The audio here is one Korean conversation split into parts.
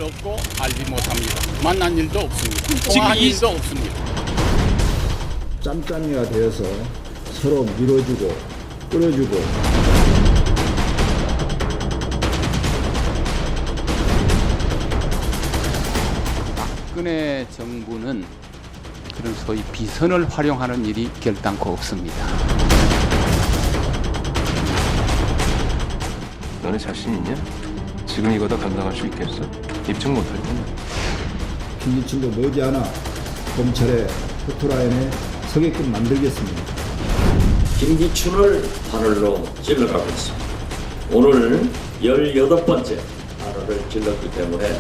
없고 알지 못합니다. 만난 일도 없습니다. 지금 통화한 이- 일도 없습니다. 짬짬이가 되어서 서로 밀어주고 끌어주고 박근혜 정부는 그런 소위 비선을 활용하는 일이 결단코 없습니다. 너네 자신 있냐? 지금 이거 다 감당할 수 있겠어? 입증 못할 텐데. 김기춘도 머지않아 검찰의 포토라인에 서게끔 만들겠습니다. 김기춘을 바늘로 찔러가고 있습니다. 오늘 18번째 바늘을 찔렀기 때문에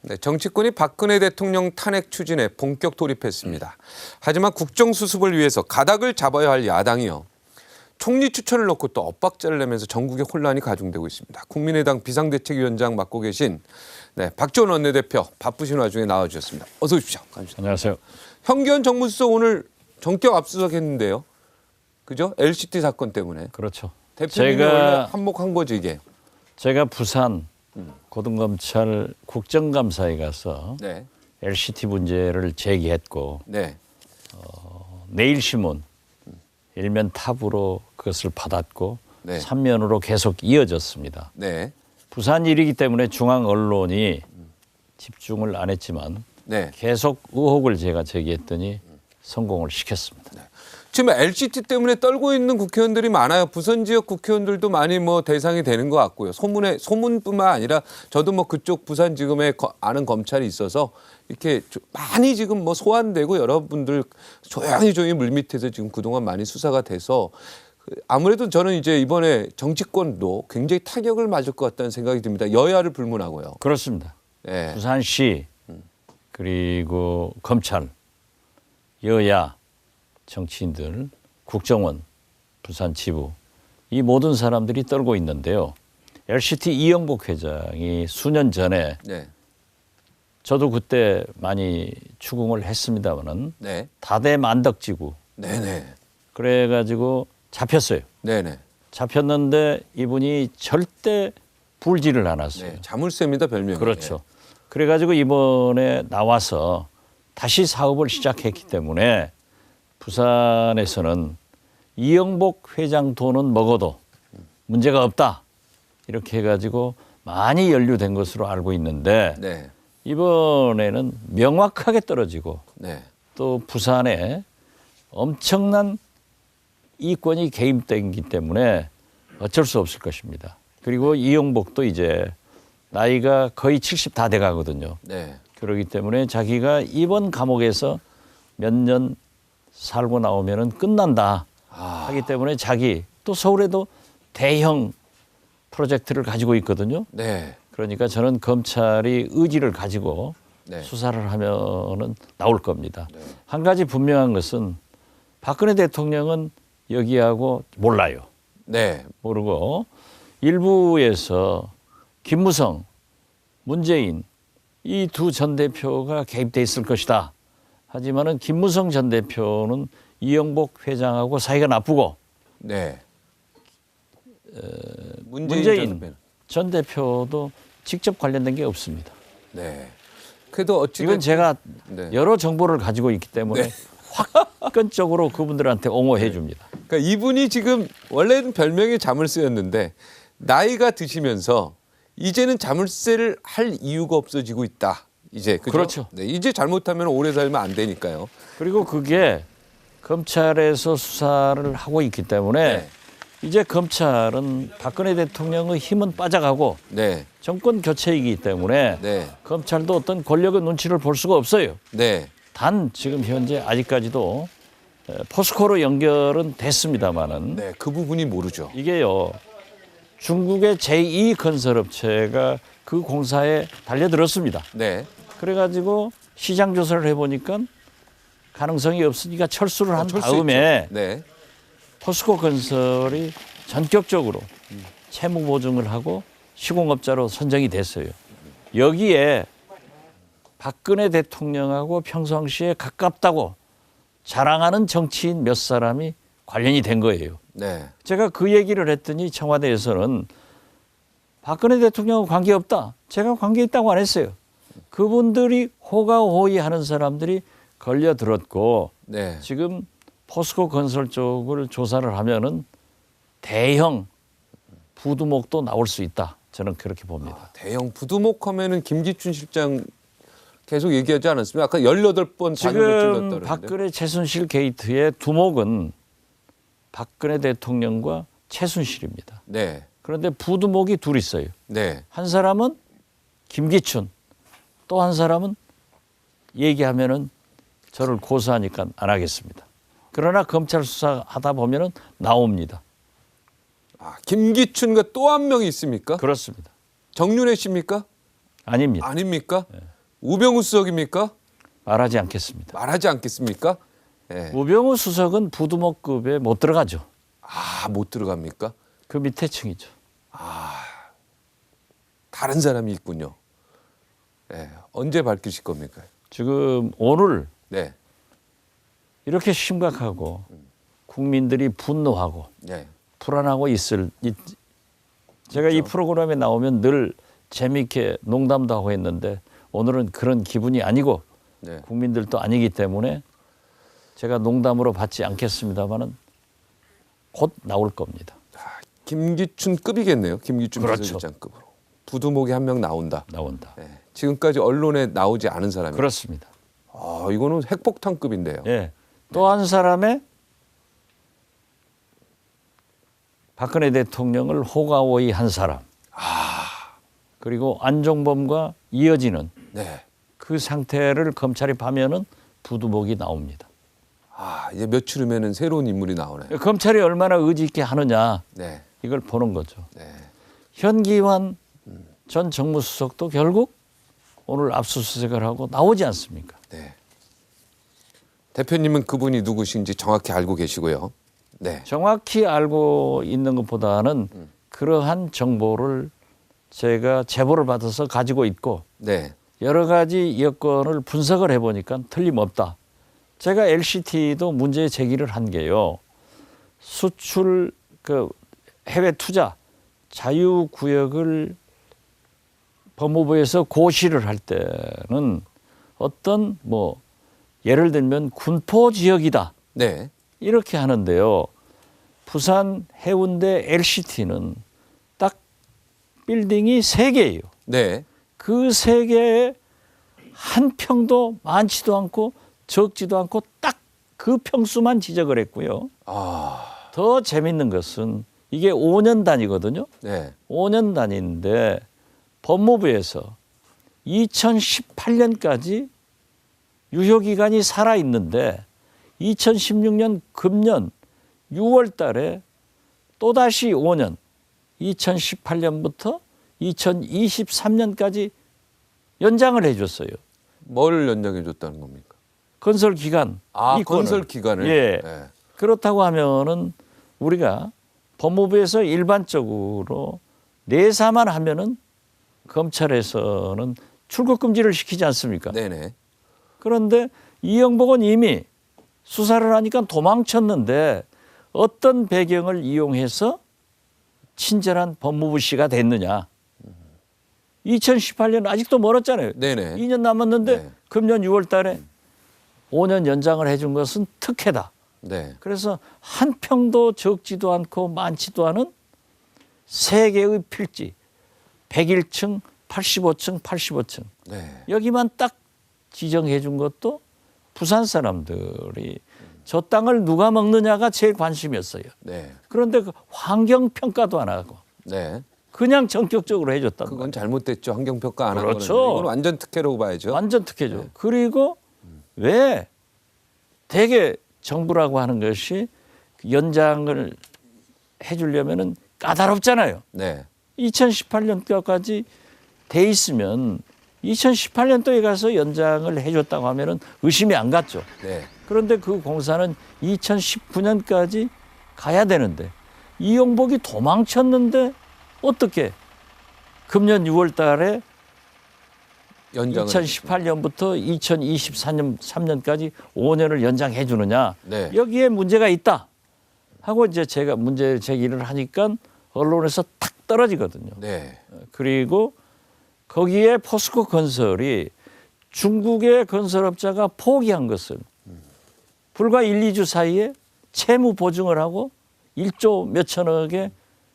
네, 정치권이 박근혜 대통령 탄핵 추진에 본격 돌입했습니다. 하지만 국정수습을 위해서 가닥을 잡아야 할 야당이요. 총리 추천을 놓고 또 엇박자를 내면서 전국에 혼란이 가중되고 있습니다. 국민의당 비상대책위원장 맡고 계신 박지원 원내대표 바쁘신 와중에 나와주셨습니다. 어서 오십시오. 안녕하세요. 현기현 정무수석 오늘 전격 압수수색했는데요. 그죠? LCT 사건 때문에. 그렇죠. 대표님이 원래 한몫한 거죠 이게. 제가 부산 고등검찰 국정감사에 가서 네. LCT 문제를 제기했고 네. 내일신문 일면 탑으로 그것을 받았고 네. 3면으로 계속 이어졌습니다. 네. 부산 일이기 때문에 중앙 언론이 집중을 안 했지만 네. 계속 의혹을 제가 제기했더니 성공을 시켰습니다. 지금 LCT 때문에 떨고 있는 국회의원들이 많아요. 부선 지역 국회의원들도 많이 뭐 대상이 되는 것 같고요. 소문뿐만 아니라 저도 뭐 그쪽 부산지검에 아는 검찰이 있어서 이렇게 많이 지금 뭐 소환되고 여러분들 조용히 물밑에서 지금 그동안 많이 수사가 돼서 아무래도 저는 이제 이번에 정치권도 굉장히 타격을 맞을 것 같다는 생각이 듭니다. 여야를 불문하고요. 그렇습니다. 네. 부산시 그리고 검찰, 여야, 정치인들, 국정원, 부산 지부 이 모든 사람들이 떨고 있는데요. LCT 이영복 회장이 수년 전에 네. 저도 그때 많이 추궁을 했습니다마는 네. 다대만덕지구 네네. 그래가지고 잡혔어요. 네네. 잡혔는데 이분이 절대 불지를 않았어요. 네. 자물쇠입니다 별명이. 그렇죠. 그래가지고 이번에 나와서 다시 사업을 시작했기 때문에 부산에서는 이영복 회장 돈은 먹어도 문제가 없다. 이렇게 해가지고 많이 연루된 것으로 알고 있는데 네. 이번에는 명확하게 떨어지고 네. 또 부산에 엄청난 이권이 개입되기 때문에 어쩔 수 없을 것입니다. 그리고 이영복도 이제 나이가 거의 70 다 돼가거든요. 네. 그렇기 때문에 자기가 이번 감옥에서 몇 년 살고 나오면은 끝난다 하기 때문에 자기 또 서울에도 대형 프로젝트를 가지고 있거든요. 네. 그러니까 저는 검찰이 의지를 가지고 네. 수사를 하면은 나올 겁니다. 한 가지 분명한 것은 박근혜 대통령은 여기하고 몰라요. 네. 모르고 일부에서 김무성, 문재인 이 두 전 대표가 개입돼 있을 것이다. 하지만은 김무성 전 대표는 이영복 회장하고 사이가 나쁘고 네. 문재인 전 대표도 직접 관련된 게 없습니다. 네. 그래도 이건 제가 네. 여러 정보를 가지고 있기 때문에 네. 화끈적으로 그분들한테 옹호해 줍니다. 그러니까 이분이 지금 원래는 별명이 자물쇠였는데 나이가 드시면서 이제는 자물쇠를 할 이유가 없어지고 있다. 이제 그죠? 그렇죠. 네, 이제 잘못하면 오래 살면 안 되니까요. 그리고 그게 검찰에서 수사를 하고 있기 때문에 네. 이제 검찰은 박근혜 대통령의 힘은 빠져가고 네. 정권 교체이기 때문에 네. 검찰도 어떤 권력의 눈치를 볼 수가 없어요. 네. 단 지금 현재 아직까지도 포스코로 연결은 됐습니다마는 네. 그 부분이 모르죠. 이게요 중국의 제2 건설업체가 그 공사에 달려들었습니다. 네. 그래가지고 시장 조사를 해보니까 가능성이 없으니까 철수를 한 철수 다음에 있죠. 네. 포스코 건설이 전격적으로 채무 보증을 하고 시공업자로 선정이 됐어요. 여기에 박근혜 대통령하고 평상시에 가깝다고 자랑하는 정치인 몇 사람이 관련이 된 거예요. 네. 제가 그 얘기를 했더니 청와대에서는 박근혜 대통령과 관계없다. 제가 관계 있다고 안 했어요. 그분들이 호가호위하는 사람들이 걸려들었고 네. 지금 포스코 건설 쪽을 조사를 하면은 대형 부두목도 나올 수 있다. 저는 그렇게 봅니다. 대형 부두목 하면은 김기춘 실장 계속 얘기하지 않았습니까? 아까 18번 반으로 지금 찔렀다는데. 박근혜 최순실 게이트의 두목은 박근혜 대통령과 최순실입니다. 네. 그런데 부두목이 둘 있어요. 네. 한 사람은 김기춘, 또 한 사람은 얘기하면은 저를 고소하니까 안 하겠습니다. 그러나 검찰 수사하다 보면은 나옵니다. 아, 김기춘과 또 한 명이 있습니까? 그렇습니다. 정윤회 씨입니까? 아닙니다. 아닙니까? 우병우 수석입니까? 말하지 않겠습니다. 말하지 않겠습니까? 네. 우병우 수석은 부두목급에 못 들어가죠. 아, 못 들어갑니까? 그 밑에 층이죠. 다른 사람이 있군요. 네. 언제 밝히실 겁니까? 지금 오늘 네. 이렇게 심각하고 국민들이 분노하고 네. 불안하고 제가 이 프로그램에 나오면 늘 재미있게 농담도 하고 했는데 오늘은 그런 기분이 아니고 네. 국민들도 아니기 때문에 제가 농담으로 받지 않겠습니다만은 곧 나올 겁니다. 김기춘급이겠네요. 김기춘 그렇죠. 비서실장급으로. 부두목이 한 명 나온다. 나온다. 네. 지금까지 언론에 나오지 않은 사람이. 그렇습니다. 아, 이거는 핵폭탄급인데요. 예. 또 한 사람의 박근혜 대통령을 호가호위 한 사람. 그리고 안종범과 이어지는 네. 그 상태를 검찰이 파면은 부두목이 나옵니다. 아, 이제 며칠 후면은 새로운 인물이 나오네요. 검찰이 얼마나 의지 있게 하느냐 네. 이걸 보는 거죠. 네. 현기환 전 정무수석도 결국 오늘 압수수색을 하고 나오지 않습니까? 네. 대표님은 그분이 누구신지 정확히 알고 계시고요. 네. 정확히 알고 있는 것보다는 그러한 정보를 제가 제보를 받아서 가지고 있고 네. 여러 가지 여건을 분석을 해보니까 틀림없다. 제가 LCT도 문제 제기를 한 게요. 수출 해외 투자 자유구역을 법무부에서 고시를 할 때는 어떤 예를 들면 군포 지역이다. 네. 이렇게 하는데요. 부산 해운대 LCT는 딱 빌딩이 3개예요. 네. 그 3개에 한 평도 많지도 않고 적지도 않고 딱 그 평수만 지적을 했고요. 아. 더 재밌는 것은 이게 5년 단위거든요. 네. 5년 단위인데 법무부에서 2018년까지 유효기간이 살아있는데 2016년 금년 6월 달에 또다시 5년 2018년부터 2023년까지 연장을 해줬어요. 뭘 연장해 줬다는 겁니까? 건설 기간. 아, 이권을. 건설 기간을. 예. 네. 그렇다고 하면은 우리가 법무부에서 일반적으로 내사만 하면은 검찰에서는 출국 금지를 시키지 않습니까? 네네. 그런데 이영복은 이미 수사를 하니까 도망쳤는데 어떤 배경을 이용해서 친절한 법무부 씨가 됐느냐. 2018년 아직도 멀었잖아요. 네네. 2년 남았는데 네. 금년 6월 달에 5년 연장을 해준 것은 특혜다. 네. 그래서 한 평도 적지도 않고 많지도 않은 3개의 필지 101층, 85층, 85층 네. 여기만 딱 지정해 준 것도 부산 사람들이 저 땅을 누가 먹느냐가 제일 관심이었어요. 네. 그런데 그 환경평가도 안 하고 네. 그냥 전격적으로 해줬단 말이에요. 그건 잘못됐죠. 환경평가 안 한 그렇죠. 거는. 이건 완전 특혜라고 봐야죠. 완전 특혜죠. 그리고 왜 대개 정부라고 하는 것이 연장을 해주려면은 까다롭잖아요. 네. 2018년도까지 돼 있으면 2018년도에 가서 연장을 해줬다고 하면은 의심이 안 갔죠. 네. 그런데 그 공사는 2019년까지 가야 되는데 이용복이 도망쳤는데 어떻게 금년 6월 달에 연장을 2018년부터 2023년까지 5년을 연장해 주느냐. 네. 여기에 문제가 있다 하고 이제 제가 문제 제기를 하니까 언론에서 탁 떨어지거든요. 네. 그리고 거기에 포스코 건설이 중국의 건설업자가 포기한 것은 불과 1, 2주 사이에 채무 보증을 하고 1조 몇천억의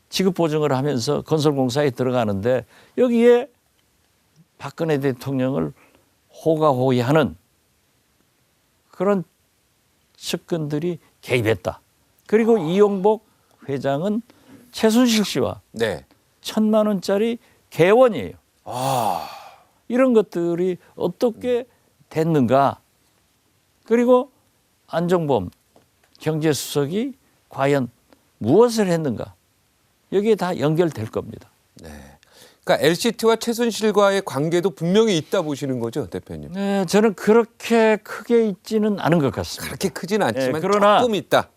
지급 보증을 하면서 건설공사에 들어가는데 여기에 박근혜 대통령을 호가호위하는 그런 측근들이 개입했다. 그리고 이용복 회장은 최순실 씨와 네. 1,000만 원짜리 개원이에요. 이런 것들이 어떻게 됐는가. 그리고 안종범 경제수석이 과연 무엇을 했는가. 여기에 다 연결될 겁니다. 그러니까 LCT와 최순실과의 관계도 분명히 있다 보시는 거죠, 대표님? 네, 저는 그렇게 크게 있지는 않은 것 같습니다. 그렇게 크진 않지만 그러나- 조금 있다.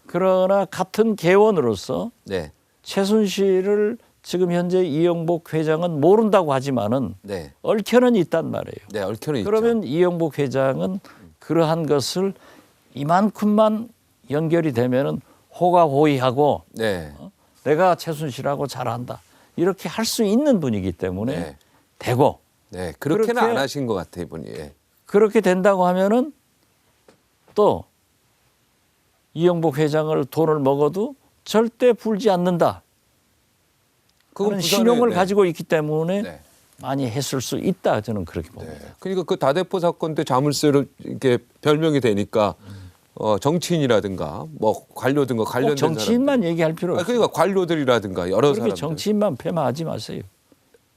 그러나 같은 개원으로서 네. 최순실을 지금 현재 이용복 회장은 모른다고 하지만은 네. 얽혀는 있단 말이에요. 네, 얽혀는 있죠. 그러면 이용복 회장은 그러한 것을 이만큼만 연결이 되면은 호가호위하고 네. 내가 최순실하고 잘한다. 이렇게 할 수 있는 분이기 때문에 네. 되고 네. 그렇게는 그렇게- 안 하신 것 같아요, 이분이. 예. 그렇게 된다고 하면은 또 이용복 회장을 돈을 먹어도 절대 풀지 않는다. 그건 하는 부산에- 신용을 네. 가지고 있기 때문에 네. 많이 했을 수 있다. 저는 그렇게 봅니다. 그러니까 그 다대포 사건 때 자물쇠로 이렇게 별명이 되니까 정치인이라든가 뭐 관료든가 꼭 관련된 정치인만 얘기할 필요 사람들. 없어요. 그러니까 관료들이라든가 여러 그렇게 사람들. 정치인만 폄하하지 마세요.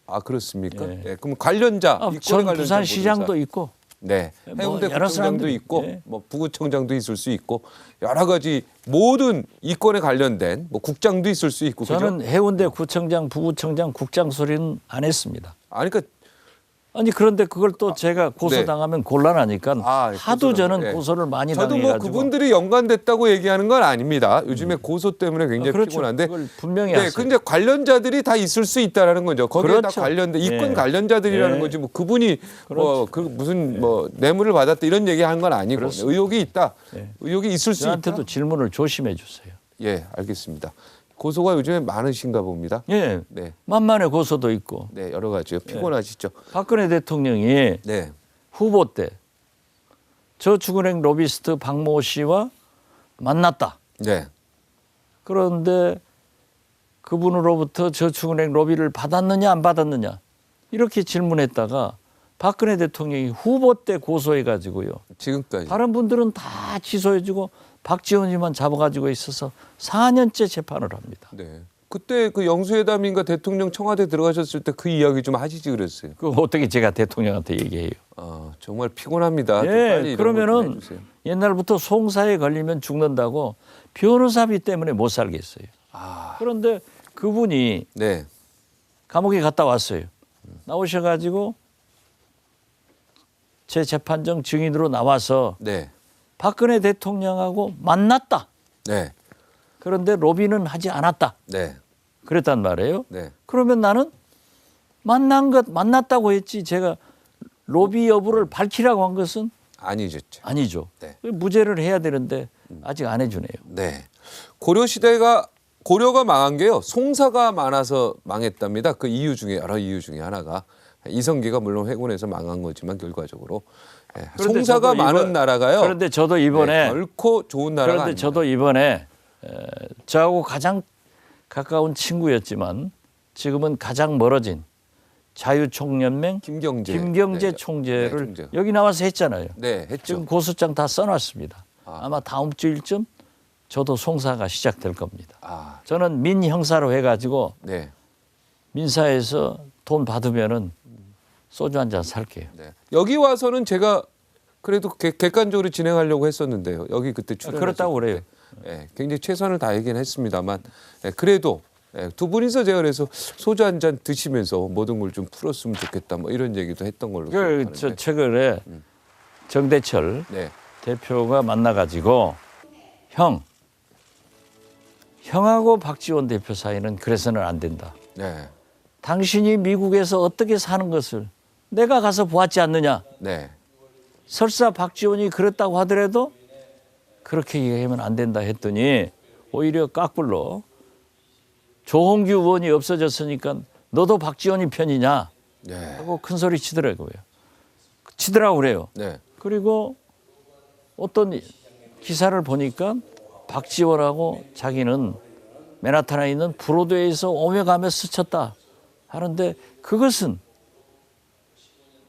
아 그렇습니까? 예. 예. 그럼 관련자 이권에 전 관련된 부산시장도 모든 있고 네. 뭐 해운대 여러 구청장도 사람들이- 있고 예. 뭐 부구청장도 있을 수 있고 여러 가지 모든 이권에 관련된 뭐 국장도 있을 수 있고 저는 그죠? 해운대 구청장, 부구청장, 국장 소리는 안 했습니다. 아니 그러니까 아니 그런데 그걸 또 제가 고소당하면 곤란하니까 하도 고소당- 저는 예. 고소를 많이 저도 당해가지고 뭐 그분들이 연관됐다고 얘기하는 건 아닙니다. 요즘에 고소 때문에 굉장히 그렇죠. 피곤한데 그걸 분명히 네, 하세요. 근데 관련자들이 다 있을 수 있다라는 거죠. 거기에 그렇죠. 다 관련된 이권 예. 관련자들이라는 예. 거지. 뭐 그분이 뭐 그 무슨 뭐 뇌물을 받았다 이런 얘기하는 건 아니고 그렇습니다. 의혹이 있다. 예. 의혹이 있을 수 있다. 저한테도 질문을 조심해 주세요. 예, 알겠습니다. 고소가 요즘에 많으신가 봅니다. 예, 네, 만만의 고소도 있고 네 여러 가지요. 피곤하시죠. 박근혜 대통령이 네, 후보 때 저축은행 로비스트 박모 씨와 만났다. 네, 그런데 그분으로부터 저축은행 로비를 받았느냐 안 받았느냐 이렇게 질문했다가 박근혜 대통령이 후보 때 고소해 가지고요. 지금까지. 다른 분들은 다 취소해 주고 박지원이만 잡아가지고 있어서 4년째 재판을 합니다. 네. 그때 그 영수회담인가 대통령 청와대 들어가셨을 때 그 이야기 좀 하시지 그랬어요. 그 어떻게 제가 대통령한테 얘기해요? 아, 정말 피곤합니다. 좀 예, 빨리 이런 것좀 그러면은 해주세요. 옛날부터 송사에 걸리면 죽는다고 변호사비 때문에 못 살겠어요. 그런데 그분이 네, 감옥에 갔다 왔어요. 나오셔가지고 제 재판정 증인으로 나와서 네, 박근혜 대통령하고 만났다. 네, 그런데 로비는 하지 않았다. 네, 그랬단 말이에요. 네. 그러면 나는 만났다고 했지 제가 로비 여부를 밝히라고 한 것은 아니죠. 아니죠. 네. 무죄를 해야 되는데 아직 안 해주네요. 네. 고려 시대가 고려가 망한 게요. 송사가 많아서 망했답니다. 그 이유 중에 여러 이유 중에 하나가 이성계가 물론 회군에서 망한 거지만 결과적으로 그런데 송사가 저도 많은 이번- 나라가요. 그런데 저도 이번에 네, 결코 좋은 나라가 그런데 아닙니다. 저도 이번에 저하고 가장 가까운 친구였지만 지금은 가장 멀어진 자유총연맹 김경재 네, 총재를 네, 총재. 여기 나와서 했잖아요. 네, 했죠. 지금 고소장 다 써놨습니다. 아마 다음 주일쯤 저도 송사가 시작될 겁니다. 아, 저는 민형사로 해가지고 네. 민사에서 돈 받으면은 소주 한 잔 살게요. 네. 여기 와서는 제가 그래도 객관적으로 진행하려고 했었는데요. 여기 그때 출연 그렇다고 그래요. 굉장히 최선을 다하긴 했습니다만 그래도 두 분이서 제가 그래서 소주 한 잔 드시면서 모든 걸 좀 풀었으면 좋겠다 뭐 이런 얘기도 했던 걸로 기억하는데. 저 최근에 정대철 네. 대표가 만나가지고 형하고 박지원 대표 사이는 그래서는 안 된다. 네. 당신이 미국에서 어떻게 사는 것을 내가 가서 보았지 않느냐. 네. 설사 박지원이 그랬다고 하더라도 그렇게 얘기하면 안 된다 했더니 오히려 깍불로 조홍규 의원이 없어졌으니까 너도 박지원이 편이냐 네. 하고 큰 소리 치더라고요. 치더라고 그래요. 네. 그리고 어떤 기사를 보니까 박지원하고 자기는 맨하탄에 있는 브로드웨이에서 오며 가며 스쳤다 하는데 그것은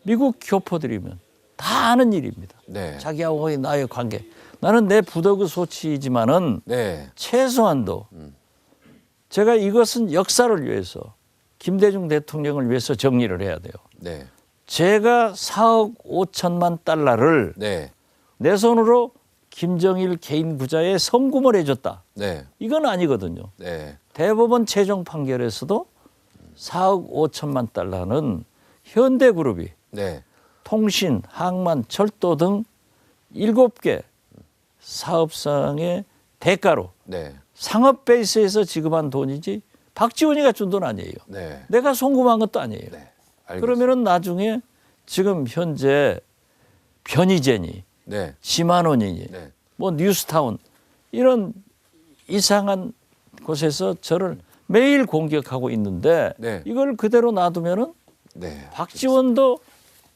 미국 교포들이면 다 아는 일입니다. 네. 자기하고 나의 관계. 나는 내 부덕의 소치이지만은 네. 최소한도 제가 이것은 역사를 위해서 김대중 대통령을 위해서 정리를 해야 돼요. 네. 제가 4억 5천만 달러를 네. 내 손으로 김정일 개인 구자에 성금을 해줬다. 네. 이건 아니거든요. 네. 대법원 최종 판결에서도 4억 5천만 달러는 현대그룹이 네. 통신, 항만, 철도 등 7개 사업상의 대가로 네. 상업 베이스에서 지급한 돈이지 박지원이가 준 돈 아니에요. 네. 내가 송금한 것도 아니에요. 네. 알겠습니다. 그러면은 나중에 지금 현재 편의제니 네. 지만원이니 네. 뭐 뉴스타운 이런 이상한 곳에서 저를 매일 공격하고 있는데 네. 이걸 그대로 놔두면은 네. 박지원도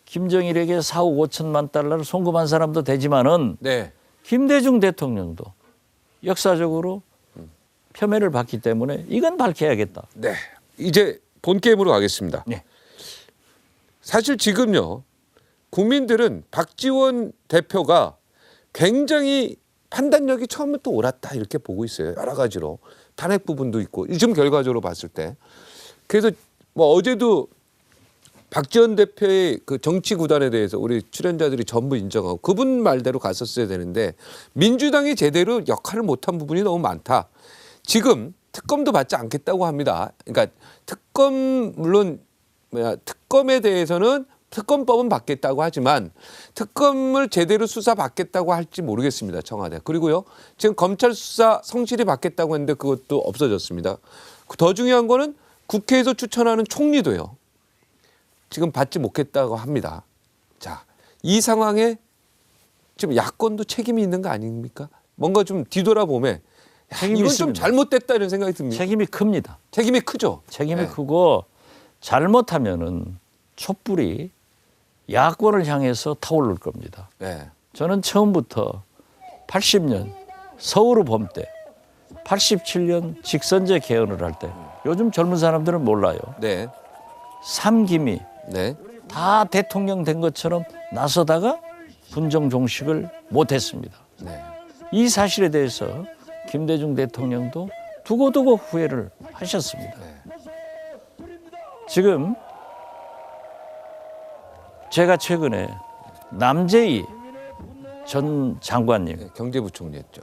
김정일에게 4억 5천만 달러를 송금한 사람도 되지만은 네. 김대중 대통령도 역사적으로 표면을 받기 때문에 이건 밝혀야겠다. 네. 이제 본 게임으로 가겠습니다. 네. 사실 지금요. 국민들은 박지원 대표가 굉장히 판단력이 처음부터 옳았다 이렇게 보고 있어요. 여러 가지로. 탄핵 부분도 있고. 지금 결과적으로 봤을 때. 그래서 뭐 어제도 박지원 대표의 그 정치 구단에 대해서 우리 출연자들이 전부 인정하고 그분 말대로 갔었어야 되는데 민주당이 제대로 역할을 못한 부분이 너무 많다. 지금 특검도 받지 않겠다고 합니다. 그러니까 특검 물론 특검에 대해서는 특검법은 받겠다고 하지만 특검을 제대로 수사 받겠다고 할지 모르겠습니다. 청와대. 그리고요. 지금 검찰 수사 성실히 받겠다고 했는데 그것도 없어졌습니다. 더 중요한 거는 국회에서 추천하는 총리도요. 지금 받지 못했다고 합니다. 자, 이 상황에 지금 야권도 책임이 있는 거 아닙니까? 뭔가 좀 뒤돌아보면 책임이 이건 좀 있습니다. 잘못됐다 이런 생각이 듭니다. 책임이 큽니다. 책임이 크죠. 책임이 네. 크고 잘못하면은 촛불이 야권을 향해서 타오를 겁니다. 네. 저는 처음부터 80년 서울의 봄 때 87년 직선제 개헌을 할 때 요즘 젊은 사람들은 몰라요. 네. 삼김이 네. 다 대통령 된 것처럼 나서다가 군정 종식을 못했습니다. 네. 이 사실에 대해서 김대중 대통령도 두고두고 후회를 하셨습니다. 지금 제가 최근에 남재희 전 장관님, 네. 경제부총리였죠.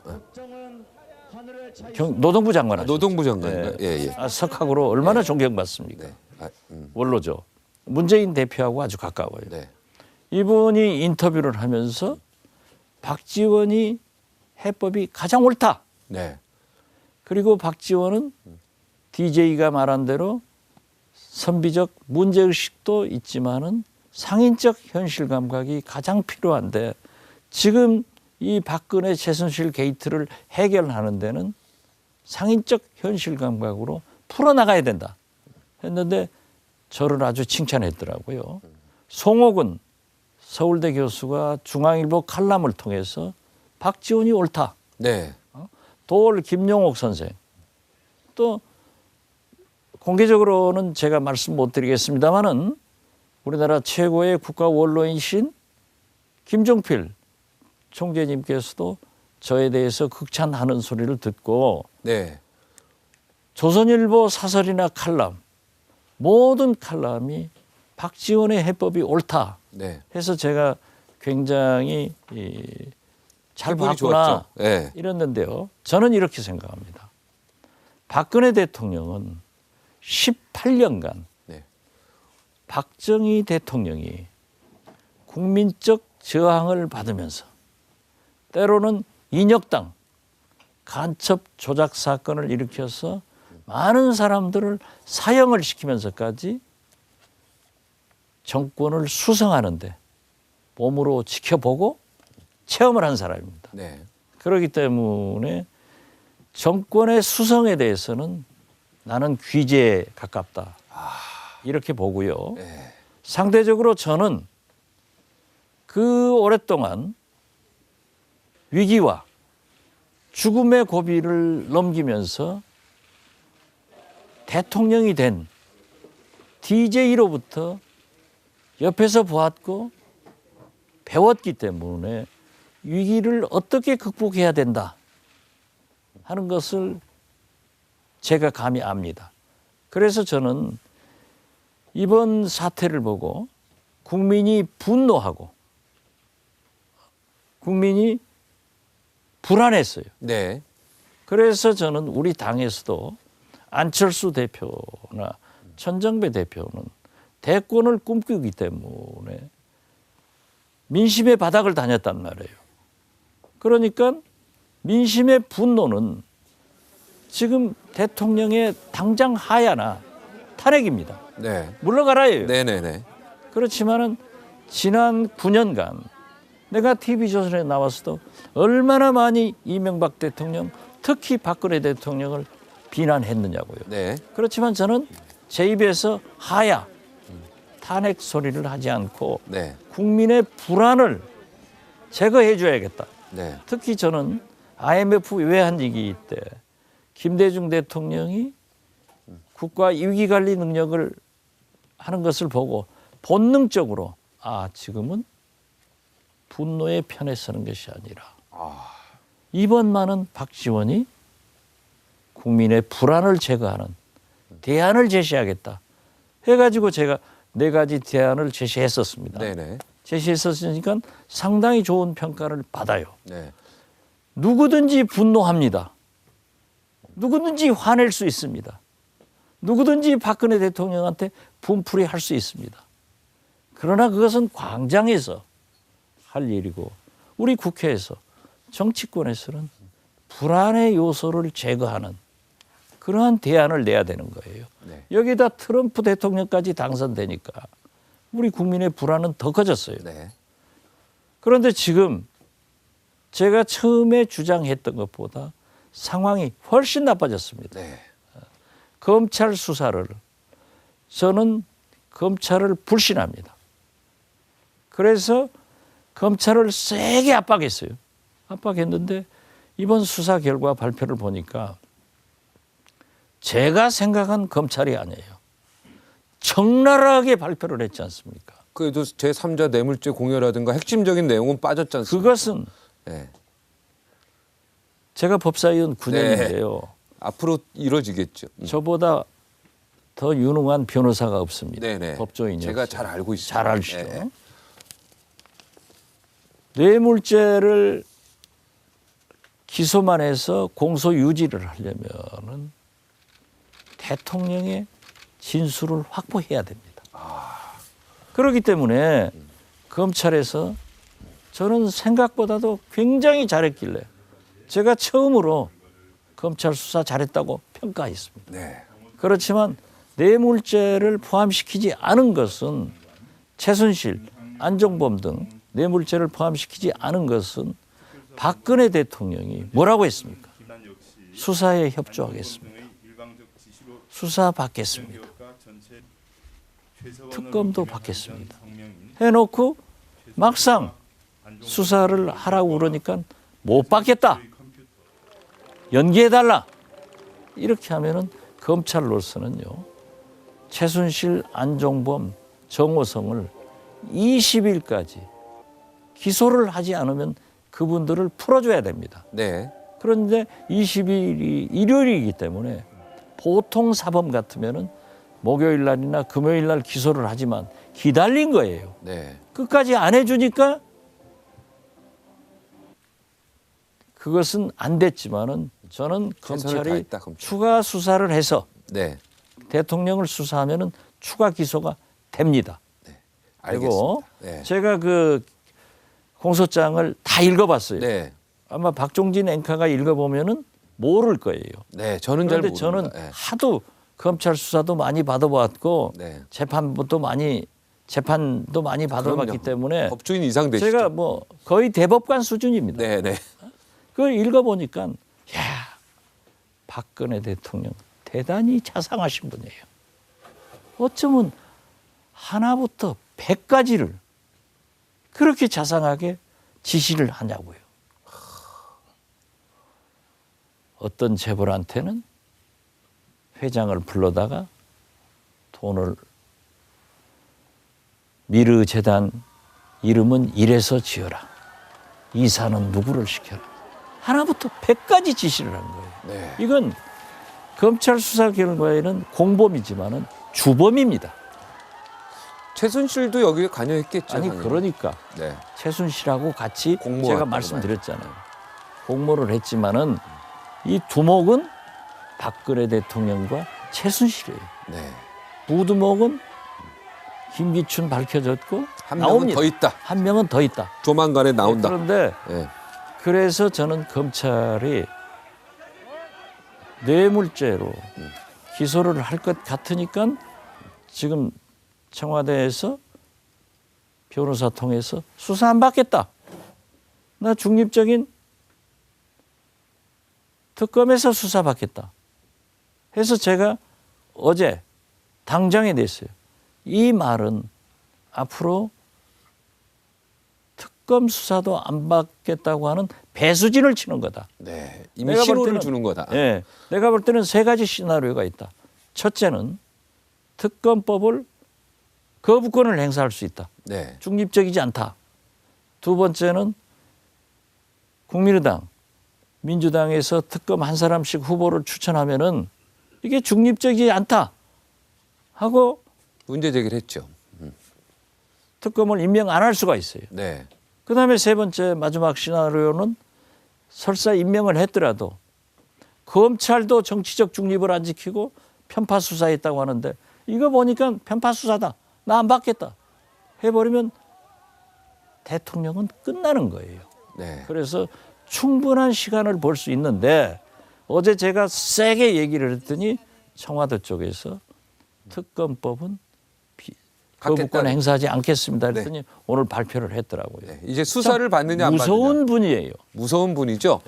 노동부 장관 하셨죠. 노동부 장관인가요? 네. 예, 예. 석학으로 얼마나 존경받습니까? 네. 원로죠. 문재인 대표하고 아주 가까워요. 네. 이분이 인터뷰를 하면서 박지원이 해법이 가장 옳다. 네. 그리고 박지원은 DJ가 말한 대로 선비적 문제의식도 있지만은 상인적 현실 감각이 가장 필요한데 지금 이 박근혜 최순실 게이트를 해결하는 데는 상인적 현실 감각으로 풀어나가야 된다 했는데 저를 아주 칭찬했더라고요. 송옥은 서울대 교수가 중앙일보 칼럼을 통해서 박지원이 옳다. 네. 도올 김용옥 선생 또 공개적으로는 제가 말씀 못 드리겠습니다마는 우리나라 최고의 국가 원로이신 김종필 총재님께서도 저에 대해서 극찬하는 소리를 듣고 네. 조선일보 사설이나 칼럼 모든 칼럼이 박지원의 해법이 옳다 네. 해서 제가 굉장히 잘 기분이 봤구나 좋았죠. 네. 이랬는데요. 저는 이렇게 생각합니다. 박근혜 대통령은 18년간 네. 박정희 대통령이 국민적 저항을 받으면서 때로는 인혁당 간첩 조작 사건을 일으켜서 많은 사람들을 사형을 시키면서까지 정권을 수성하는데 몸으로 지켜보고 체험을 한 사람입니다. 네. 그렇기 때문에 정권의 수성에 대해서는 나는 귀재에 가깝다. 이렇게 보고요. 상대적으로 저는 그 오랫동안 위기와 죽음의 고비를 넘기면서 대통령이 된 DJ로부터 옆에서 보았고 배웠기 때문에 위기를 어떻게 극복해야 된다 하는 것을 제가 감히 압니다. 그래서 저는 이번 사태를 보고 국민이 분노하고 국민이 불안했어요. 네. 그래서 저는 우리 당에서도 안철수 대표나 천정배 대표는 대권을 꿈꾸기 때문에 민심의 바닥을 다녔단 말이에요. 그러니까 민심의 분노는 지금 대통령의 당장 하야나 탄핵입니다. 네. 물러가라예요. 네네네. 그렇지만은 지난 9년간 내가 TV조선에 나와서도 얼마나 많이 이명박 대통령, 특히 박근혜 대통령을 비난했느냐고요. 네. 그렇지만 저는 제 입에서 하야, 탄핵 소리를 하지 않고 네. 국민의 불안을 제거해 줘야겠다. 네. 특히 저는 IMF 외환위기 때 김대중 대통령이 국가 위기관리 능력을 하는 것을 보고 본능적으로 지금은 분노의 편에 서는 것이 아니라 이번만은 박지원이 국민의 불안을 제거하는 대안을 제시하겠다 해가지고 제가 4가지 대안을 제시했었습니다. 네네. 제시했었으니까 상당히 좋은 평가를 받아요. 네. 누구든지 분노합니다. 누구든지 화낼 수 있습니다. 누구든지 박근혜 대통령한테 분풀이 할 수 있습니다. 그러나 그것은 광장에서 할 일이고 우리 국회에서 정치권에서는 불안의 요소를 제거하는 그러한 대안을 내야 되는 거예요. 네. 여기다 트럼프 대통령까지 당선되니까 우리 국민의 불안은 더 커졌어요. 네. 그런데 지금 제가 처음에 주장했던 것보다 상황이 훨씬 나빠졌습니다. 네. 검찰 수사를 저는 검찰을 불신합니다. 그래서 검찰을 세게 압박했어요. 압박했는데 이번 수사 결과 발표를 보니까 제가 생각한 검찰이 아니에요. 적나라하게 발표를 했지 않습니까? 그래도 제3자 뇌물죄 공여라든가 핵심적인 내용은 빠졌지 않습니까? 그것은 네. 제가 법사위원 9년인데요. 앞으로 이루어지겠죠. 저보다 더 유능한 변호사가 없습니다. 네네. 법조인이 제가 없어요. 잘 알고 있습니다. 잘 아시죠. 네. 뇌물죄를 기소만 해서 공소 유지를 하려면은 대통령의 진술을 확보해야 됩니다. 그렇기 때문에 검찰에서 저는 생각보다도 굉장히 잘했길래 제가 처음으로 검찰 수사 잘했다고 평가했습니다. 네. 그렇지만 뇌물죄를 포함시키지 않은 것은 최순실, 안종범 등 뇌물죄를 포함시키지 않은 것은 박근혜 대통령이 뭐라고 했습니까? 수사에 협조하겠습니다. 수사 받겠습니다. 특검도 받겠습니다. 해놓고 막상 수사를 하라고 그러니까 못 받겠다. 연기해달라. 이렇게 하면은 검찰로서는요. 최순실, 안종범, 정호성을 20일까지 기소를 하지 않으면 그분들을 풀어줘야 됩니다. 네. 그런데 20일이 일요일이기 때문에 보통 사범 같으면은 목요일 날이나 금요일 날 기소를 하지만 기다린 거예요. 네. 끝까지 안 해주니까 그것은 안 됐지만은 저는 최선을 검찰이 다했다, 검찰. 추가 수사를 해서 네. 대통령을 수사하면은 추가 기소가 됩니다. 그리고 알겠습니다. 네. 제가 그 공소장을 다 읽어봤어요. 네. 아마 박종진 앵커가 읽어보면은 모를 거예요. 네. 저는 잘 그런데 모릅니다. 저는 네. 하도 검찰 수사도 많이 받아봤고 네. 재판도 많이 받아봤기 그럼요. 때문에 법조인 이상 되시죠? 제가 뭐 거의 대법관 수준입니다. 네, 네. 그걸 읽어보니까 야 박근혜 대통령 대단히 자상하신 분이에요. 어쩌면 하나부터 100까지를 그렇게 자상하게 지시를 하냐고요. 어떤 재벌한테는 회장을 불러다가 돈을 미르 재단 이름은 이래서 지어라. 이사는 누구를 시켜라. 하나부터 100까지 지시를 한 거예요. 네. 이건 검찰 수사 결과에는 공범이지만은 주범입니다. 최순실도 여기에 관여했겠죠. 아니 당연히. 그러니까 네. 최순실하고 같이 공모했다고 제가 말씀드렸잖아요. 공모를 했지만은 이 두목은 박근혜 대통령과 최순실이에요. 네. 부두목은 김기춘 밝혀졌고 한 명은 나옵니다. 더 있다. 한 명은 더 있다. 조만간에 나온다. 그런데 네. 그래서 저는 검찰이 뇌물죄로 기소를 할 것 같으니까 지금 청와대에서 변호사 통해서 수사 안 받겠다. 나 중립적인 특검에서 수사 받겠다. 해서 제가 어제 당장에 냈어요. 이 말은 앞으로 특검 수사도 안 받겠다고 하는 배수진을 치는 거다. 네. 이미 내가 볼 신호를 때는- 주는 거다. 예, 내가 볼 때는 세 가지 시나리오가 있다. 첫째는 특검법을 거부권을 행사할 수 있다. 네. 중립적이지 않다. 두 번째는 국민의당, 민주당에서 특검 한 사람씩 후보를 추천하면은 이게 중립적이지 않다 하고 문제 제기를 했죠. 특검을 임명 안 할 수가 있어요. 네. 그다음에 세 번째 마지막 시나리오는 설사 임명을 했더라도 검찰도 정치적 중립을 안 지키고 편파 수사했다고 하는데 이거 보니까 편파 수사다. 나 안 받겠다. 해버리면 대통령은 끝나는 거예요. 네. 그래서 충분한 시간을 볼 수 있는데 어제 제가 세게 얘기를 했더니 청와대 쪽에서 특검법은 거부권 받겠다는. 행사하지 않겠습니다. 그랬더니 오늘 발표를 했더라고요. 네. 이제 수사를 받느냐 안 무서운 받느냐. 분이에요. 무서운 분이죠.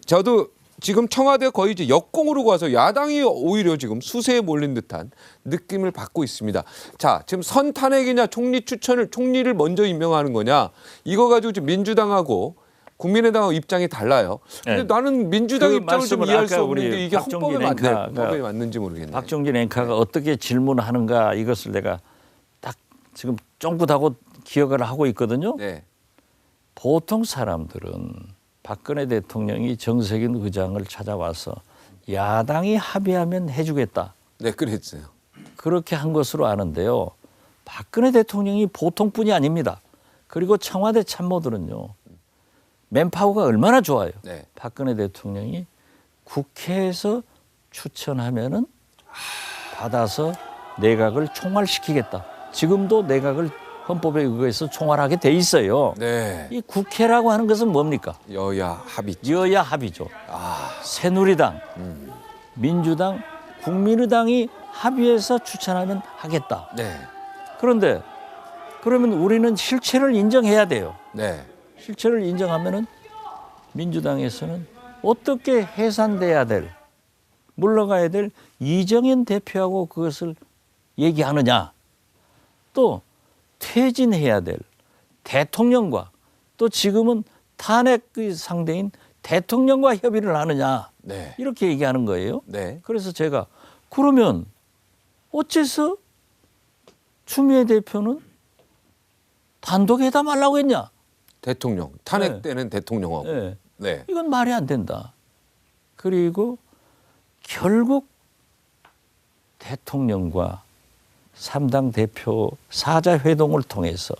저도 지금 청와대 거의 이제 역공으로 가서 야당이 오히려 지금 수세에 몰린 듯한 느낌을 받고 있습니다. 자, 지금 선탄핵이냐 총리를 먼저 임명하는 거냐 이거 가지고 지금 민주당하고 국민의당하고 입장이 달라요. 근데 네. 나는 민주당 그 입장을 좀 말씀을 이해할 아까 수 우리 없는데 이게 박종진 헌법에 앵커가- 맞는지 모르겠네요. 박종진 앵커가 어떻게 질문하는가 이것을 내가 딱 지금 쫑긋하고 기억을 하고 있거든요. 네. 보통 사람들은 박근혜 대통령이 정세균 의장을 찾아와서 야당이 합의하면 해주겠다. 네, 그랬어요. 그렇게 한 것으로 아는데요. 박근혜 대통령이 보통뿐이 아닙니다. 그리고 청와대 참모들은요. 맨파워가 얼마나 좋아요. 네. 박근혜 대통령이 국회에서 추천하면은 받아서 내각을 총괄시키겠다. 지금도 내각을 헌법에 의거해서 총괄하게 돼 있어요. 네. 이 국회라고 하는 것은 뭡니까? 여야 합의. 여야 합의죠. 아, 새누리당, 민주당, 국민의당이 합의해서 추천하면 하겠다. 네. 그런데 그러면 우리는 실체를 인정해야 돼요. 네. 실체를 인정하면은 민주당에서는 어떻게 해산돼야 될, 물러가야 될 이정현 대표하고 그것을 얘기하느냐. 또 퇴진해야 될 대통령과 또 지금은 탄핵의 상대인 대통령과 협의를 하느냐. 네. 이렇게 얘기하는 거예요. 네. 그래서 제가 그러면 어째서 추미애 대표는 단독 회담하려고 했냐? 대통령. 탄핵 네. 때는 대통령하고. 네. 네. 이건 말이 안 된다. 그리고 결국 대통령과 3당 대표 사자회동을 통해서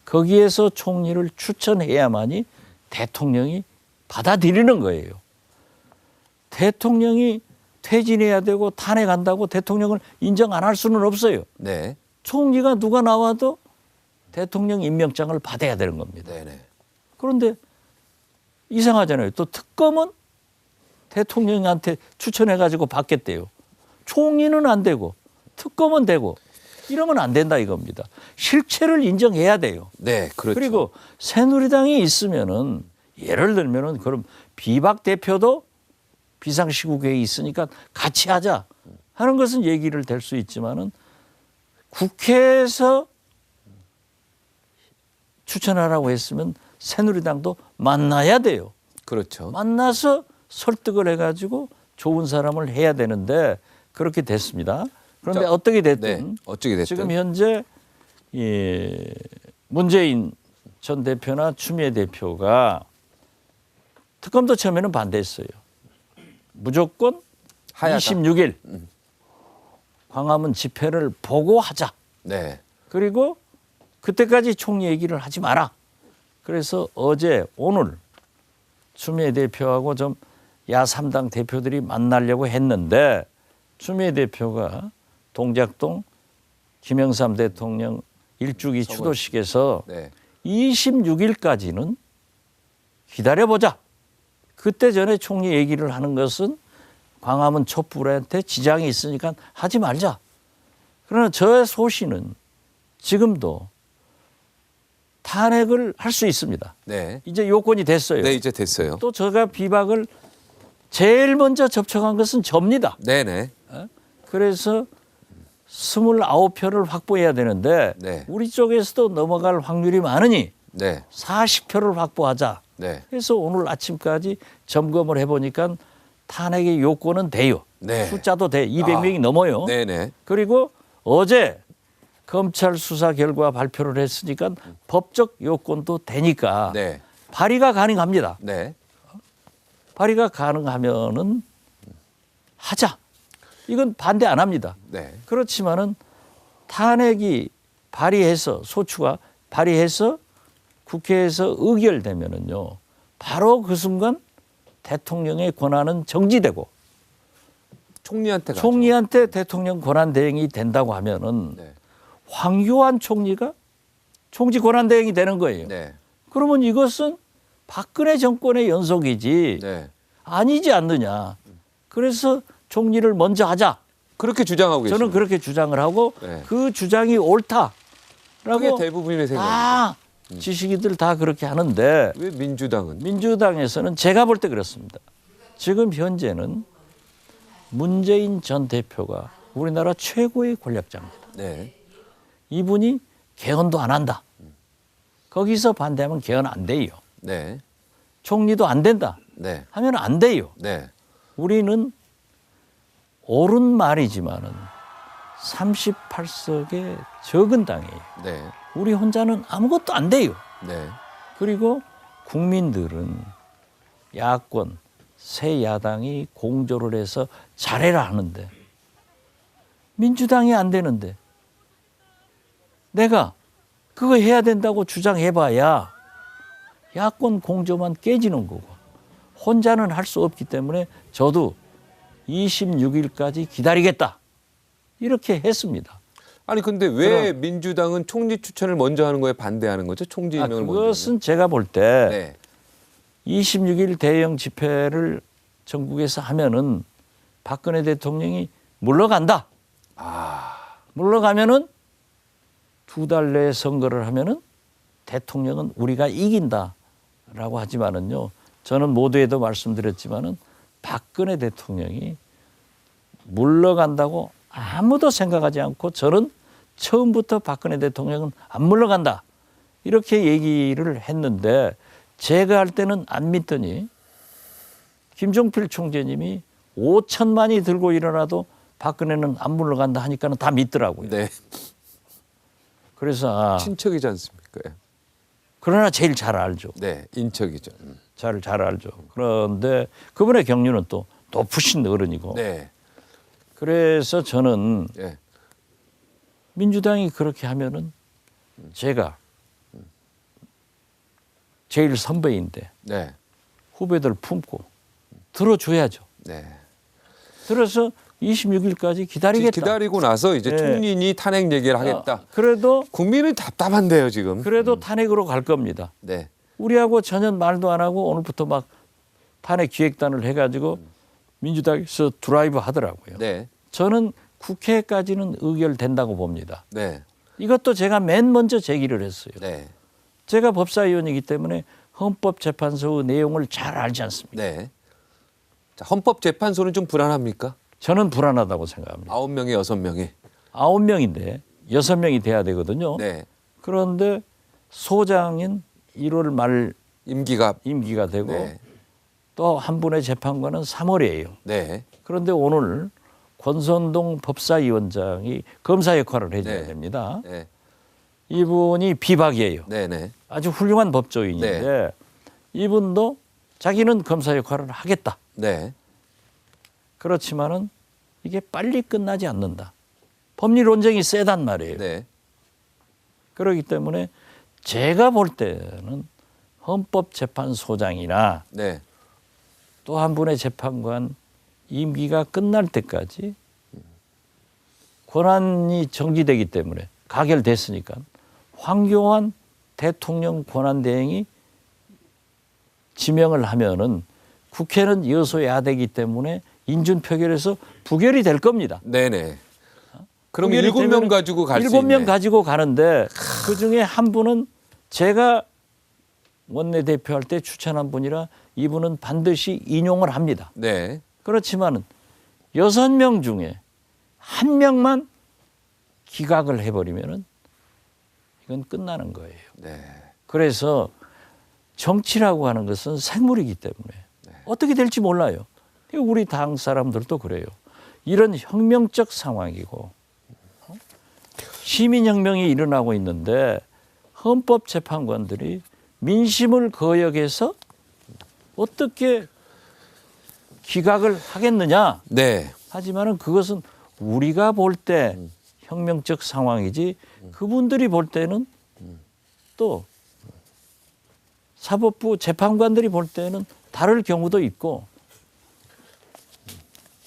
거기에서 총리를 추천해야만이 대통령이 받아들이는 거예요. 대통령이 퇴진해야 되고 탄핵한다고 대통령을 인정 안 할 수는 없어요. 네. 총리가 누가 나와도 대통령 임명장을 받아야 되는 겁니다. 네네. 그런데 이상하잖아요. 또 특검은 대통령한테 추천해가지고 받겠대요. 총리는 안 되고 특검은 되고 이러면 안 된다 이겁니다. 실체를 인정해야 돼요. 네, 그렇죠. 그리고 새누리당이 있으면은 예를 들면은 그럼 비박 대표도 비상시국회의 있으니까 같이 하자 하는 것은 얘기를 될 수 있지만은 국회에서 추천하라고 했으면 새누리당도 만나야 돼요. 그렇죠. 만나서 설득을 해가지고 좋은 사람을 해야 되는데 그렇게 됐습니다. 그런데 자, 어떻게 됐든, 네, 어떻게 됐든. 지금 현재 이 문재인 전 대표나 추미애 대표가 특검도 처음에는 반대했어요. 무조건 하야다. 26일 광화문 집회를 보고 하자. 네. 그리고 그때까지 총리 얘기를 하지 마라. 그래서 어제 오늘 추미애 대표하고 좀 야3당 대표들이 만나려고 했는데 추미애 대표가 동작동 김영삼 대통령 일주기 추도식에서 네. 26일까지는 기다려보자. 그때 전에 총리 얘기를 하는 것은 광화문 촛불한테 지장이 있으니까 하지 말자. 그러나 저의 소신은 지금도 탄핵을 할 수 있습니다. 네. 이제 요건이 됐어요. 네, 이제 됐어요. 또 제가 비박을 제일 먼저 접촉한 것은 접니다. 네네. 그래서 29표를 확보해야 되는데 네. 우리 쪽에서도 넘어갈 확률이 많으니 네. 40표를 확보하자. 네. 그래서 오늘 아침까지 점검을 해보니까 탄핵의 요건은 돼요. 네. 숫자도 돼. 200명이 넘어요. 네네. 그리고 어제 검찰 수사 결과 발표를 했으니까 법적 요건도 되니까 네. 발의가 가능합니다. 네. 발의가 가능하면은 하자. 이건 반대 안 합니다. 네. 그렇지만은 탄핵이 발의해서 소추가 발의해서 국회에서 의결되면은요. 바로 그 순간 대통령의 권한은 정지되고 총리한테 가죠. 총리한테 대통령 권한 대행이 된다고 하면은 네. 황교안 총리가 총리 권한 대행이 되는 거예요. 네. 그러면 이것은 박근혜 정권의 연속이지 네. 아니지 않느냐. 그래서 총리를 먼저 하자. 그렇게 주장하고 계십니다. 저는 그렇게 주장을 하고 네. 그 주장이 옳다라고 그게 대부분의 생각입니다. 다 지식인들 다 그렇게 하는데 왜 민주당은? 민주당에서는 제가 볼 때 그렇습니다. 지금 현재는 문재인 전 대표가 우리나라 최고의 권력자입니다. 네. 이분이 개헌도 안 한다. 거기서 반대하면 개헌 안 돼요. 네. 총리도 안 된다 네. 하면 안 돼요. 네. 우리는 옳은 말이지만은 38석의 적은 당이에요. 네. 우리 혼자는 아무것도 안 돼요. 네. 그리고 국민들은 야권, 새 야당이 공조를 해서 잘해라 하는데 민주당이 안 되는데 내가 그거 해야 된다고 주장해봐야 야권 공조만 깨지는 거고 혼자는 할 수 없기 때문에 저도 26일까지 기다리겠다 이렇게 했습니다. 아니 근데 왜 민주당은 총리 추천을 먼저 하는 거에 반대하는 거죠? 총리 임명을 먼저. 그것은 제가 볼 때 네. 26일 대형 집회를 전국에서 하면은 박근혜 대통령이 물러간다. 물러가면은 2달 내에 선거를 하면은 대통령은 우리가 이긴다라고 하지만은요. 저는 모두에도 말씀드렸지만은 박근혜 대통령이 물러간다고 아무도 생각하지 않고 저는 처음부터 박근혜 대통령은 안 물러간다. 이렇게 얘기를 했는데 제가 할 때는 안 믿더니 김종필 총재님이 5천만이 들고 일어나도 박근혜는 안 물러간다 하니까는 다 믿더라고요. 네. 그래서 친척이지 않습니까? 그러나 제일 잘 알죠. 네. 인척이죠. 잘 알죠. 그런데 그분의 경륜은 또 높으신 어른이고. 네. 그래서 저는 네. 민주당이 그렇게 하면은 제가 제일 선배인데 네. 후배들 품고 들어줘야죠. 네. 들어서 26일까지 기다리겠다. 기다리고 나서 이제 네. 총리니 탄핵 얘기를 하겠다. 그래도 국민은 답답한데요, 지금. 탄핵으로 갈 겁니다. 네. 우리하고 전혀 말도 안 하고 오늘부터 막 탄핵 기획단을 해가지고 민주당에서 드라이브 하더라고요. 네. 저는 국회까지는 의결된다고 봅니다. 네. 이것도 제가 맨 먼저 제기를 했어요. 네. 제가 법사위원이기 때문에 헌법재판소의 내용을 잘 알지 않습니까? 네. 자, 헌법재판소는 좀 불안합니까? 저는 불안하다고 생각합니다. 9명에 6명이. 9명인데 6명이 돼야 되거든요. 네. 그런데 소장인 1월 말 임기가. 임기가 되고 네. 또 한 분의 재판관은 3월이에요. 네. 그런데 오늘 권선동 법사위원장이 검사 역할을 해줘야 네. 됩니다. 네. 이분이 비박이에요. 네. 네. 아주 훌륭한 법조인인데 이분도 자기는 검사 역할을 하겠다. 네. 그렇지만은 이게 빨리 끝나지 않는다. 법리 논쟁이 세단 말이에요. 네. 그렇기 때문에 제가 볼 때는 헌법재판소장이나 네. 또 한 분의 재판관 임기가 끝날 때까지 권한이 정지되기 때문에 가결됐으니까 황교안 대통령 권한대행이 지명을 하면은 국회는 여소야대이기 때문에 인준표결에서 부결이 될 겁니다. 네네. 그럼 부결이 7명 되면은 가지고 갈 수 있네. 7명 가지고 가는데 그중에 한 분은 제가 원내대표 할 때 추천한 분이라 이분은 반드시 인용을 합니다. 네. 그렇지만은 6명 중에 1명만 기각을 해버리면은 이건 끝나는 거예요. 네. 그래서 정치라고 하는 것은 생물이기 때문에 어떻게 될지 몰라요. 우리 당 사람들도 그래요. 이런 혁명적 상황이고 시민혁명이 일어나고 있는데 헌법재판관들이 민심을 거역해서 어떻게 기각을 하겠느냐. 네. 하지만은 그것은 우리가 볼 때 혁명적 상황이지 그분들이 볼 때는 또 사법부 재판관들이 볼 때는 다를 경우도 있고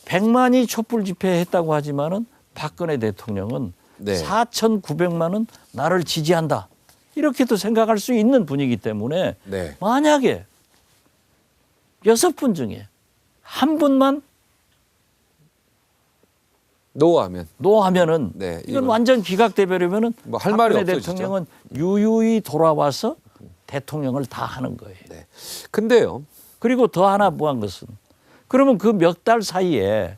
100만이 촛불 집회했다고 하지만은 박근혜 대통령은 네. 4,900만은 나를 지지한다. 이렇게도 생각할 수 있는 분이기 때문에 네. 만약에 6분 중에 한 분만 노하면. 노하면은 네, 이건 이건 완전 기각돼 버리면은 뭐할 말이 박근혜 없어지죠. 대통령은 유유히 돌아와서 대통령을 다 하는 거예요. 네. 근데요. 그리고 더 하나 무한 것은 그러면 그 몇 달 사이에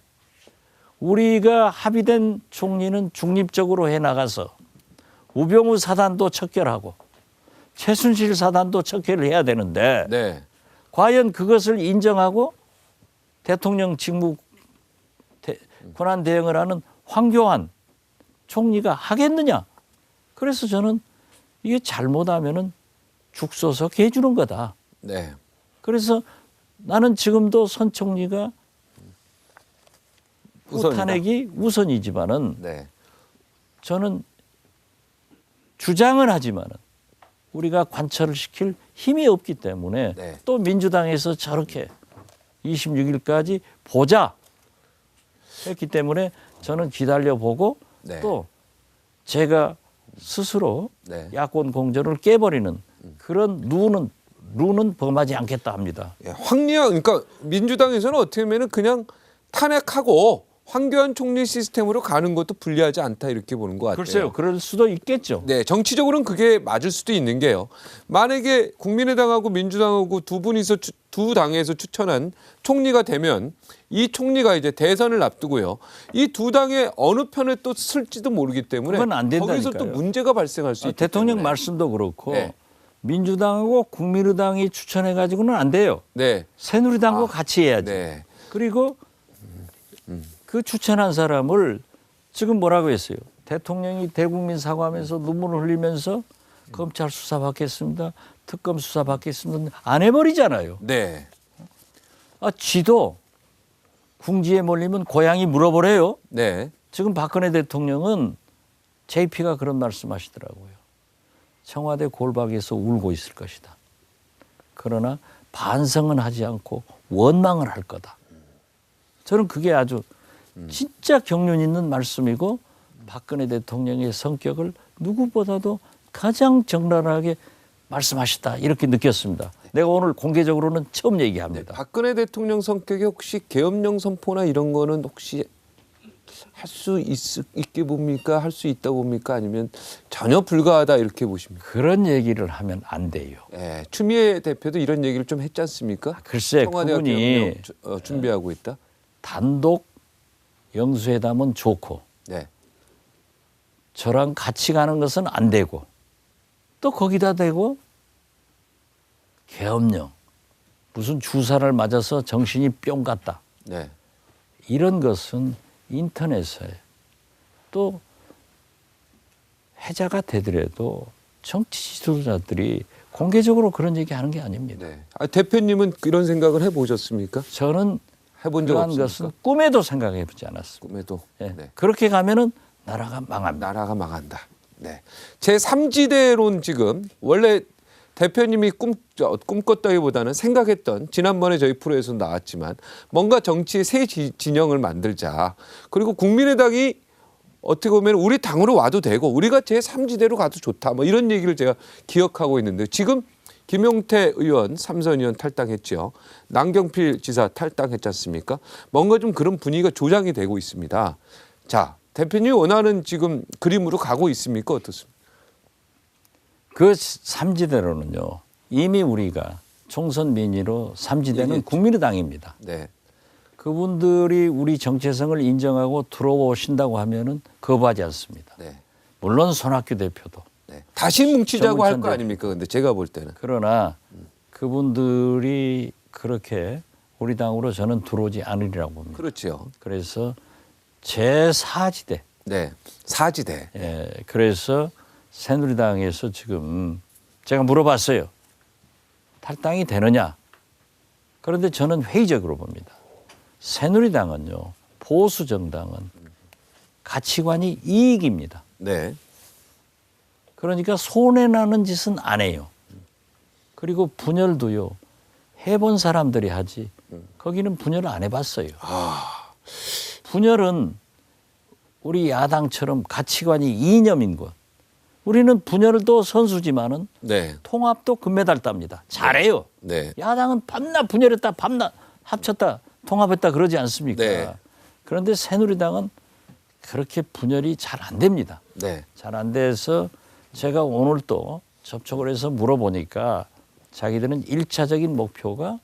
우리가 합의된 총리는 중립적으로 해 나가서 우병우 사단도 척결하고 최순실 사단도 척결을 해야 되는데 네. 과연 그것을 인정하고 대통령 직무 권한 대행을 하는 황교안 총리가 하겠느냐? 그래서 저는 이게 잘못하면은 죽소서 해주는 거다. 네. 그래서 나는 지금도 선 총리가 우선이다. 탄핵이 우선이지만은 네. 저는 주장은 하지만은 우리가 관철을 시킬 힘이 없기 때문에 네. 또 민주당에서 저렇게 26일까지 보자 했기 때문에 저는 기다려보고 네. 또 제가 스스로 네. 야권 공조를 깨버리는 그런 룰은 범하지 않겠다 합니다. 예, 그러니까 민주당에서는 어떻게 보면 그냥 탄핵하고 황교안 총리 시스템으로 가는 것도 불리하지 않다 이렇게 보는 것 같아요. 글쎄요, 그럴 수도 있겠죠. 네, 정치적으로는 그게 맞을 수도 있는 게요. 만약에 국민의당하고 민주당하고 두 분이서 두 당에서 추천한 총리가 되면 이 총리가 이제 대선을 앞두고요. 이 두 당의 어느 편에 또 쓸지도 모르기 때문에 그건 안 된다니까요. 거기서 또 문제가 발생할 수 있기 대통령 때문에. 말씀도 그렇고 네. 민주당하고 국민의당이 추천해 가지고는 안 돼요. 네. 새누리당과 같이 해야지. 네. 그리고 그 추천한 사람을 지금 뭐라고 했어요? 대통령이 대국민 사과하면서 눈물을 흘리면서 검찰 수사 받겠습니다. 특검 수사 받겠습니다. 안 해버리잖아요. 네. 쥐도 궁지에 몰리면 고양이 물어보래요. 네. 지금 박근혜 대통령은 JP가 그런 말씀하시더라고요. 청와대 골박에서 울고 있을 것이다. 그러나 반성은 하지 않고 원망을 할 거다. 저는 그게 아주 진짜 경륜 있는 말씀이고 박근혜 대통령의 성격을 누구보다도 가장 적나라하게 말씀하셨다 이렇게 느꼈습니다. 내가 오늘 공개적으로는 처음 얘기합니다. 박근혜 대통령 성격이 혹시 계엄령 선포나 이런 거는 혹시 할 수 있게 봅니까? 할 수 있다고 봅니까? 아니면 전혀 불가하다 이렇게 보십니까? 그런 얘기를 하면 안 돼요. 예, 추미애 대표도 이런 얘기를 좀 했지 않습니까? 글쎄 청와대가 그분이 개혁령 준비하고 있다. 단독 영수회담은 좋고 네, 저랑 같이 가는 것은 안 되고 또 거기다 대고 계엄령 무슨 주사를 맞아서 정신이 뿅 갔다. 네, 이런 것은 인터넷에 또 해자가 되더라도 정치 지도자들이 공개적으로 그런 얘기하는 게 아닙니다. 네. 대표님은 이런 생각을 해보셨습니까? 저는 해본 적 그러한 없습니까? 것은 꿈에도 생각해보지 않았습니다. 꿈에도. 예. 네. 그렇게 가면은 나라가 망합니다. 나라가 망한다. 네. 제 3지대론 지금 원래 대표님이 꿈꿨다기보다는 생각했던 지난번에 저희 프로에서 나왔지만 뭔가 정치의 새 진영을 만들자. 그리고 국민의당이 어떻게 보면 우리 당으로 와도 되고 우리가 제 3지대로 가도 좋다. 뭐 이런 얘기를 제가 기억하고 있는데 지금 김용태 의원, 삼선 의원 탈당했죠. 남경필 지사 탈당했지 않습니까? 뭔가 좀 그런 분위기가 조장이 되고 있습니다. 자, 대표님이 원하는 지금 그림으로 가고 있습니까? 어떻습니까? 그 삼지대로는요. 이미 우리가 총선 민의로 삼지대는 얘기했죠. 국민의당입니다. 네. 그분들이 우리 정체성을 인정하고 들어오신다고 하면은 거부하지 않습니다. 네. 물론 손학규 대표도. 네. 다시 뭉치자고 할 정우천 거 대표. 아닙니까? 근데 제가 볼 때는. 그러나 그분들이 그렇게 우리 당으로 저는 들어오지 않으리라고 봅니다. 그렇죠. 그래서 제4지대. 네. 4지대. 예, 그래서 새누리당에서 지금 제가 물어봤어요. 탈당이 되느냐? 그런데 저는 회의적으로 봅니다. 새누리당은요. 보수 정당은 가치관이 이익입니다. 네. 그러니까 손해나는 짓은 안 해요. 그리고 분열도요. 해본 사람들이 하지. 거기는 분열을 안 해봤어요. 분열은 우리 야당처럼 가치관이 이념인 것. 우리는 분열도 선수지만은 네. 통합도 금메달 땁니다. 잘해요. 네. 야당은 밤낮 분열했다, 밤낮 합쳤다, 통합했다 그러지 않습니까? 네. 그런데 새누리당은 그렇게 분열이 잘 안 됩니다. 네. 잘 안 돼서 제가 오늘 또 접촉을 해서 물어보니까 자기들은 1차적인 목표가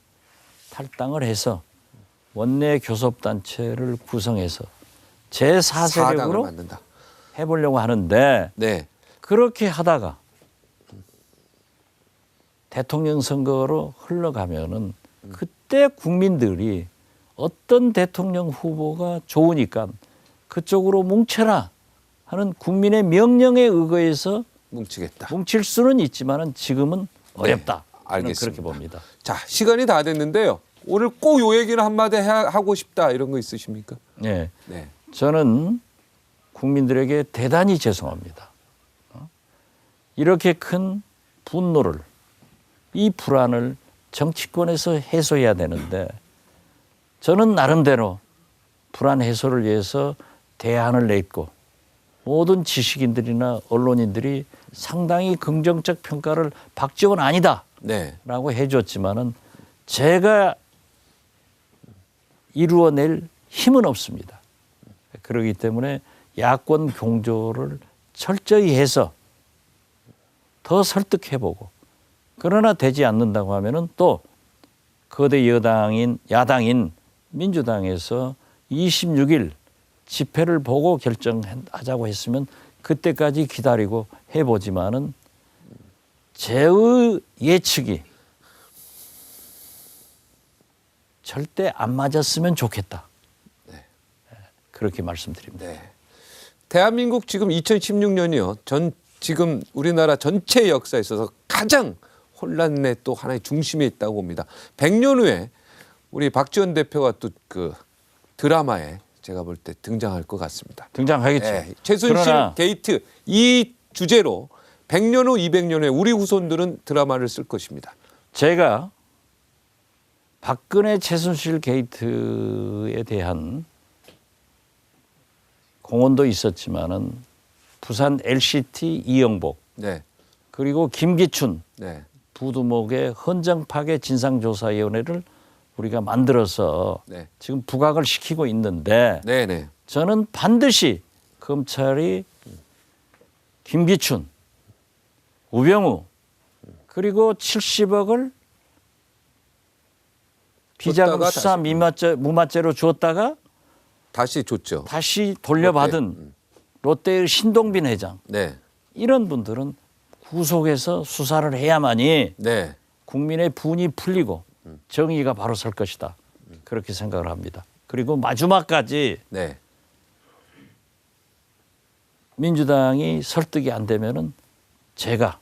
탈당을 해서 원내 교섭단체를 구성해서 사당을 제4세력으로 만든다. 해보려고 하는데 네. 그렇게 하다가 대통령 선거로 흘러가면은 그때 국민들이 어떤 대통령 후보가 좋으니까 그쪽으로 뭉쳐라 하는 국민의 명령에 의거해서 뭉치겠다. 뭉칠 수는 있지만은 지금은 어렵다. 저는 알겠습니다. 그렇게 봅니다. 자, 시간이 다 됐는데요. 오늘 꼭 요 얘기를 한마디 하고 싶다 이런 거 있으십니까? 네. 네. 저는 국민들에게 대단히 죄송합니다. 이렇게 큰 분노를, 이 불안을 정치권에서 해소해야 되는데 저는 나름대로 불안 해소를 위해서 대안을 냈고 모든 지식인들이나 언론인들이 상당히 긍정적 평가를 박지원 아니다 네. 라고 해줬지만은 제가 이루어낼 힘은 없습니다. 그렇기 때문에 야권 공조를 철저히 해서 더 설득해보고 그러나 되지 않는다고 하면은 또 거대 야당인 민주당에서 26일 집회를 보고 결정하자고 했으면 그때까지 기다리고 해보지만은 제의 예측이 절대 안 맞았으면 좋겠다. 그렇게 말씀드립니다. 네. 대한민국 지금 2016년이요. 지금 우리나라 전체 역사에 있어서 가장 혼란의 또 하나의 중심에 있다고 봅니다. 100년 후에 우리 박지원 대표가 또 그 드라마에 제가 볼 때 등장할 것 같습니다. 등장하겠죠. 네. 최순실 그러나 게이트 이 주제로 100년 후, 200년 후에 우리 후손들은 드라마를 쓸 것입니다. 제가 박근혜 최순실 게이트에 대한 공헌도 있었지만은 부산 LCT 이영복 네. 그리고 김기춘 네. 부두목의 헌정 파괴 진상조사위원회를 우리가 만들어서 네. 지금 부각을 시키고 있는데 네, 네. 저는 반드시 검찰이 김기춘, 우병우 그리고 70억을 비자금 수사 무마죄로 주었다가 다시 줬죠. 다시 돌려받은 롯데의 신동빈 회장 네. 이런 분들은 구속해서 수사를 해야만이 네. 국민의 분이 풀리고 정의가 바로 설 것이다. 그렇게 생각을 합니다. 그리고 마지막까지 네. 민주당이 설득이 안 되면은 제가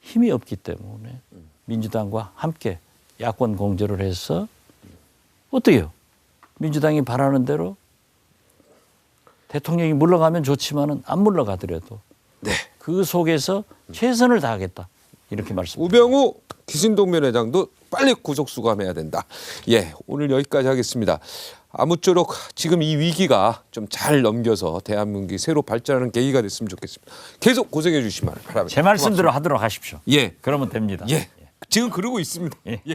힘이 없기 때문에 민주당과 함께 야권 공조를 해서 어때요? 민주당이 바라는 대로 대통령이 물러가면 좋지만은 안 물러가더라도 네. 그 속에서 최선을 다하겠다. 이렇게 말씀드립니다. 우병우 기신동면 회장도 빨리 구속 수감해야 된다. 예, 오늘 여기까지 하겠습니다. 아무쪼록 지금 이 위기가 좀 잘 넘겨서 대한민국이 새로 발전하는 계기가 됐으면 좋겠습니다. 계속 고생해 주시기 바랍니다. 제 말씀대로 하도록 하십시오. 예. 그러면 됩니다. 예. 지금 그러고 있습니다. 예. 예.